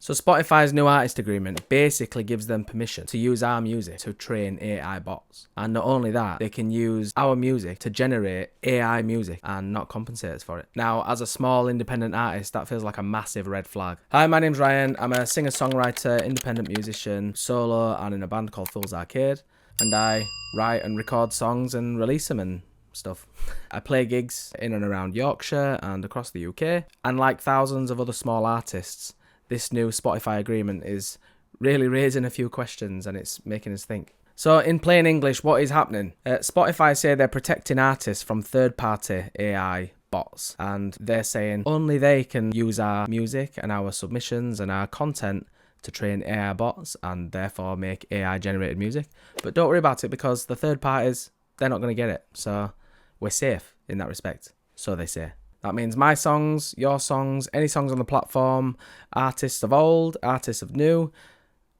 So Spotify's new artist agreement basically gives them permission to use our music to train AI bots. And not only that, they can use our music to generate AI music and not compensate us for it. Now, as a small independent artist, that feels like a massive red flag. Hi, my name's Ryan. I'm a singer-songwriter, independent musician, solo, and in a band called Fool's Arcade. And I write and record songs and release them and stuff. I play gigs in and around Yorkshire and across the UK. And like thousands of other small artists, this new Spotify agreement is really raising a few questions and it's making us think. So in plain English, what is happening? Spotify say they're protecting artists from third-party AI bots, and they're saying only they can use our music and our submissions and our content to train AI bots and therefore make AI-generated music. But don't worry about it, because the third parties, they're not going to get it. So we're safe in that respect, so they say. That means my songs, your songs, any songs on the platform, artists of old, artists of new,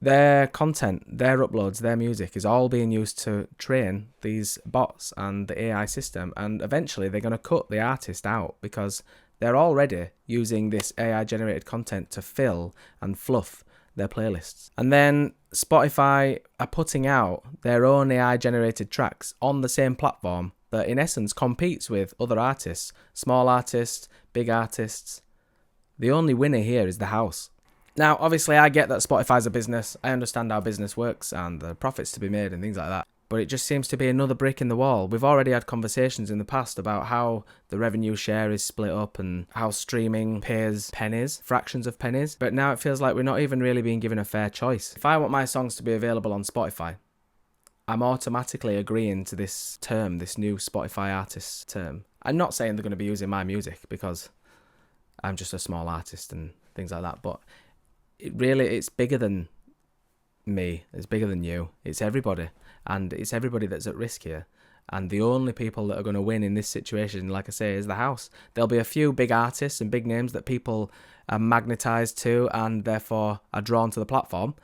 their content, their uploads, their music is all being used to train these bots and the AI system. And eventually they're going to cut the artist out, because they're already using this AI-generated content to fill and fluff their playlists. And then Spotify are putting out their own AI-generated tracks on the same platform that in essence competes with other artists, small artists, big artists. The only winner here is the house. Now, obviously, I get that Spotify's a business. I understand how business works and the profits to be made and things like that. But it just seems to be another brick in the wall. We've already had conversations in the past about how the revenue share is split up and how streaming pays pennies, fractions of pennies. But now it feels like we're not even really being given a fair choice. If I want my songs to be available on Spotify, I'm automatically agreeing to this term, this new Spotify artist term. I'm not saying they're going to be using my music because I'm just a small artist and things like that, but it's bigger than me, it's bigger than you, it's everybody, and it's everybody that's at risk here. And the only people that are going to win in this situation, like I say, is the house. There'll be a few big artists and big names that people are magnetised to and therefore are drawn to the platform,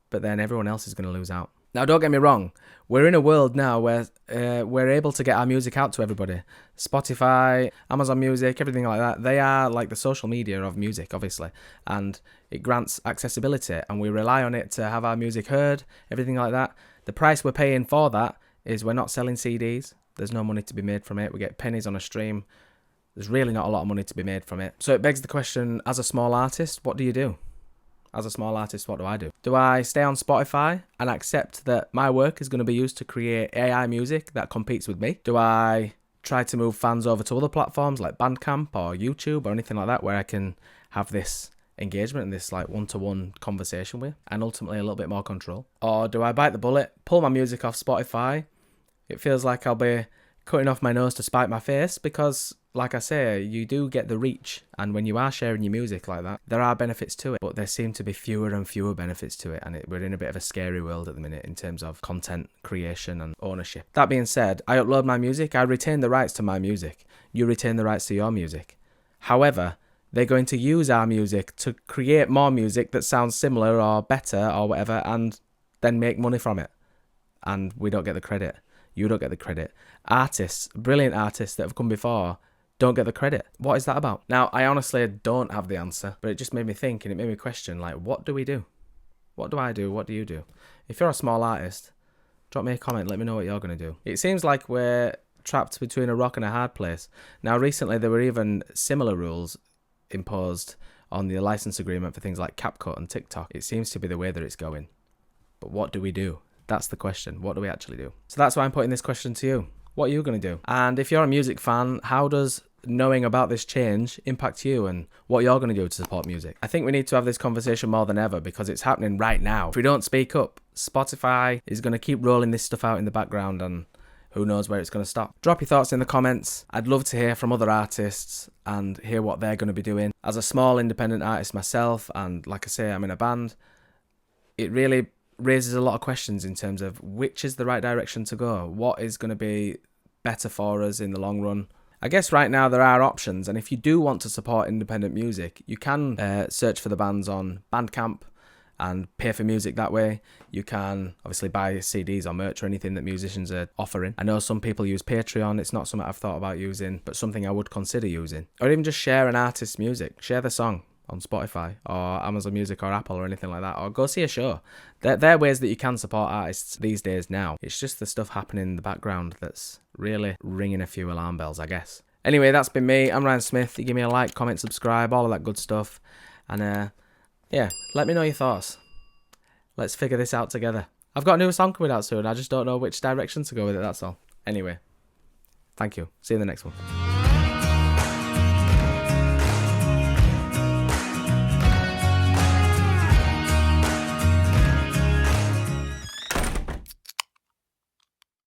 but then everyone else is going to lose out. Now, don't get me wrong, we're in a world now where we're able to get our music out to everybody. Spotify, Amazon Music, everything like that, they are like the social media of music, obviously, and it grants accessibility, and we rely on it to have our music heard, everything like that. The price we're paying for that is we're not selling CDs. There's no money to be made from it. We get pennies on a stream. There's really not a lot of money to be made from it. So it begs the question, as a small artist, what do you do? As a small artist, what do I do? Do I stay on Spotify and accept that my work is going to be used to create AI music that competes with me? Do I try to move fans over to other platforms like Bandcamp or YouTube or anything like that, where I can have this engagement and this like one-to-one conversation with, and ultimately a little bit more control? Or do I bite the bullet, pull my music off Spotify? It feels like I'll be cutting off my nose to spite my face, because like I say, you do get the reach, and when you are sharing your music like that, there are benefits to it, but there seem to be fewer and fewer benefits to it, and we're in a bit of a scary world at the minute in terms of content creation and ownership. That being said, I upload my music, I retain the rights to my music, you retain the rights to your music. However, they're going to use our music to create more music that sounds similar or better or whatever, and then make money from it, and we don't get the credit. You don't get the credit. Artists, brilliant artists that have come before, don't get the credit. What is that about? Now, I honestly don't have the answer, but it just made me think, and it made me question, like, what do we do? What do I do? What do you do? If you're a small artist, drop me a comment, let me know what you're going to do. It seems like we're trapped between a rock and a hard place. Now, recently, there were even similar rules imposed on the license agreement for things like CapCut and TikTok. It seems to be the way that it's going. But what do we do? That's the question. What do we actually do? So that's why I'm putting this question to you. What are you going to do? And if you're a music fan, how does knowing about this change impact you and what you're going to do to support music? I think we need to have this conversation more than ever, because it's happening right now. If we don't speak up, Spotify is going to keep rolling this stuff out in the background, and who knows where it's going to stop. Drop your thoughts in the comments. I'd love to hear from other artists and hear what they're going to be doing. As a small independent artist myself, and like I say, I'm in a band, it really raises a lot of questions in terms of which is the right direction to go. What is going to be better for us in the long run? I guess right now there are options, and if you do want to support independent music, you can search for the bands on Bandcamp and pay for music that way. You can obviously buy CDs or merch or anything that musicians are offering. I know some people use Patreon. It's not something I've thought about using, but something I would consider using. Or even just share an artist's music. Share the song on Spotify or Amazon Music or Apple or anything like that, or go see a show. They're ways that you can support artists these days now. It's just the stuff happening in the background that's really ringing a few alarm bells, I guess. Anyway, that's been me. I'm Ryan Smith. You give me a like, comment, subscribe, all of that good stuff. And yeah, let me know your thoughts. Let's figure this out together. I've got a new song coming out soon. I just don't know which direction to go with it, that's all. Anyway, thank you. See you in the next one.